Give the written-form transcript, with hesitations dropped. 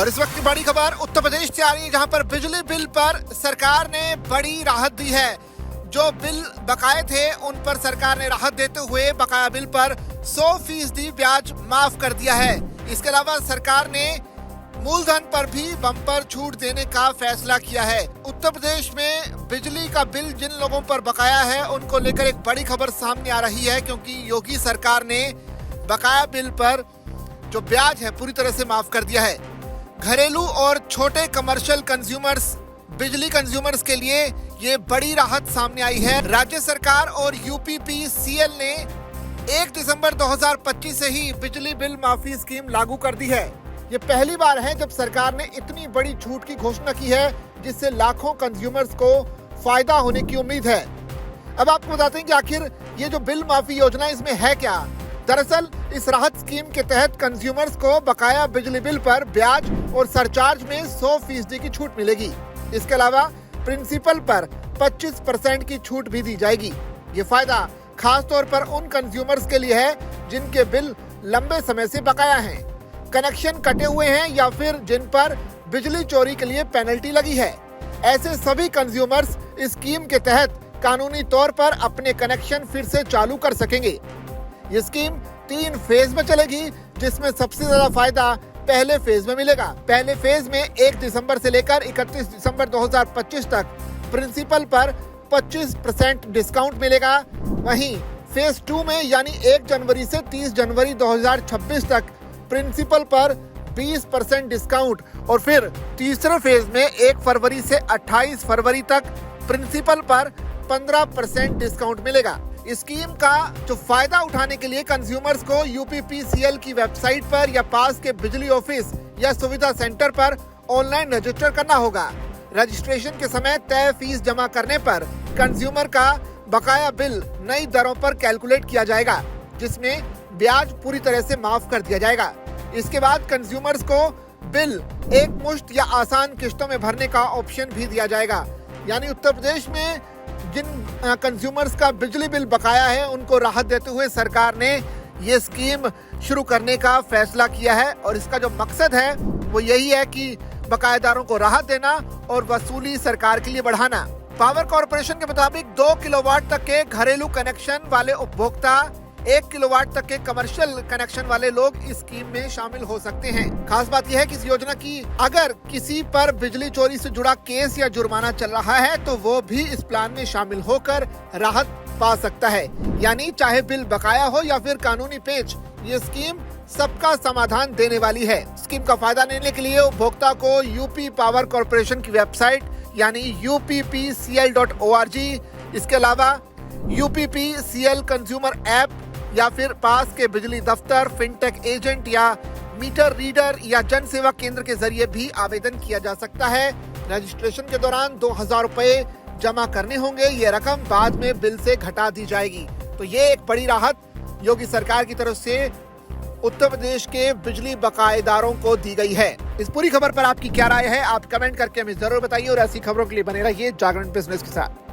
और इस वक्त की बड़ी खबर उत्तर प्रदेश से आ रही है, जहां पर बिजली बिल पर सरकार ने बड़ी राहत दी है। जो बिल बकाए थे उन पर सरकार ने राहत देते हुए बकाया बिल पर 100% ब्याज माफ कर दिया है। इसके अलावा सरकार ने मूलधन पर भी बम्पर छूट देने का फैसला किया है। उत्तर प्रदेश में बिजली का बिल जिन लोगों पर बकाया है उनको लेकर एक बड़ी खबर सामने आ रही है, क्योंकि योगी सरकार ने बकाया बिल पर जो ब्याज है पूरी तरह से माफ कर दिया है। घरेलू और छोटे कमर्शियल कंज्यूमर्स, बिजली कंज्यूमर्स के लिए ये बड़ी राहत सामने आई है। राज्य सरकार और यूपीपीसीएल ने 1 दिसंबर 2025 से ही बिजली बिल माफी स्कीम लागू कर दी है। ये पहली बार है जब सरकार ने इतनी बड़ी छूट की घोषणा की है, जिससे लाखों कंज्यूमर्स को फायदा होने की उम्मीद है। अब आपको बताते हैं कि आखिर ये जो बिल माफी योजना इसमें है क्या। दरअसल इस राहत स्कीम के तहत कंज्यूमर्स को बकाया बिजली बिल पर ब्याज और सरचार्ज में 100% की छूट मिलेगी। इसके अलावा प्रिंसिपल पर 25% की छूट भी दी जाएगी। ये फायदा खास तौर पर उन कंज्यूमर्स के लिए है जिनके बिल लंबे समय से बकाया हैं, कनेक्शन कटे हुए हैं या फिर जिन पर बिजली चोरी के लिए पेनल्टी लगी है। ऐसे सभी कंज्यूमर्स इस स्कीम के तहत कानूनी तौर पर अपने कनेक्शन फिर से चालू कर सकेंगे। ये स्कीम 3 फेज में चलेगी, जिसमें सबसे ज्यादा फायदा पहले फेज में मिलेगा। पहले फेज में 1 दिसंबर से लेकर 31 दिसंबर 2025 तक प्रिंसिपल पर 25% डिस्काउंट मिलेगा। वहीं फेज 2 में यानी 1 जनवरी से 30 जनवरी 2026 तक प्रिंसिपल पर 20% डिस्काउंट और फिर तीसरे फेज में 1 फरवरी से 28 फरवरी तक प्रिंसिपल पर 15% डिस्काउंट मिलेगा। इस स्कीम का जो फायदा उठाने के लिए कंज्यूमर्स को यूपीपीसीएल की वेबसाइट पर या पास के बिजली ऑफिस या सुविधा सेंटर पर ऑनलाइन रजिस्टर करना होगा। रजिस्ट्रेशन के समय तय फीस जमा करने पर कंज्यूमर का बकाया बिल नई दरों पर कैलकुलेट किया जाएगा, जिसमें ब्याज पूरी तरह से माफ कर दिया जाएगा। इसके बाद कंज्यूमर्स को बिल एक मुश्त या आसान किस्तों में भरने का ऑप्शन भी दिया जाएगा। यानी उत्तर प्रदेश में जिन कंज्यूमर्स का बिजली बिल बकाया है उनको राहत देते हुए सरकार ने ये स्कीम शुरू करने का फैसला किया है। और इसका जो मकसद है वो यही है कि बकायेदारों को राहत देना और वसूली सरकार के लिए बढ़ाना। पावर कॉर्पोरेशन के मुताबिक 2 किलोवाट तक के घरेलू कनेक्शन वाले उपभोक्ता, 1 किलोवाट तक के कमर्शियल कनेक्शन वाले लोग इस स्कीम में शामिल हो सकते हैं। खास बात यह है कि इस योजना की अगर किसी पर बिजली चोरी से जुड़ा केस या जुर्माना चल रहा है तो वो भी इस प्लान में शामिल होकर राहत पा सकता है। यानी चाहे बिल बकाया हो या फिर कानूनी पेच, ये स्कीम सबका समाधान देने वाली है। स्कीम का फायदा लेने के लिए उपभोक्ता को यूपी पावर कॉर्पोरेशन की वेबसाइट यानी uppcl.org, इसके अलावा यूपीपीसीएल कंज्यूमर ऐप या फिर पास के बिजली दफ्तर, फिनटेक एजेंट या मीटर रीडर या जन सेवा केंद्र के जरिए भी आवेदन किया जा सकता है। रजिस्ट्रेशन के दौरान 2000 रुपए जमा करने होंगे। ये रकम बाद में बिल से घटा दी जाएगी। तो ये एक बड़ी राहत योगी सरकार की तरफ से उत्तर प्रदेश के बिजली बकायेदारों को दी गई है। इस पूरी खबर पर आपकी क्या राय है, आप कमेंट करके हमें जरूर बताइए और ऐसी खबरों के लिए बने रहिए जागरण बिजनेस के साथ।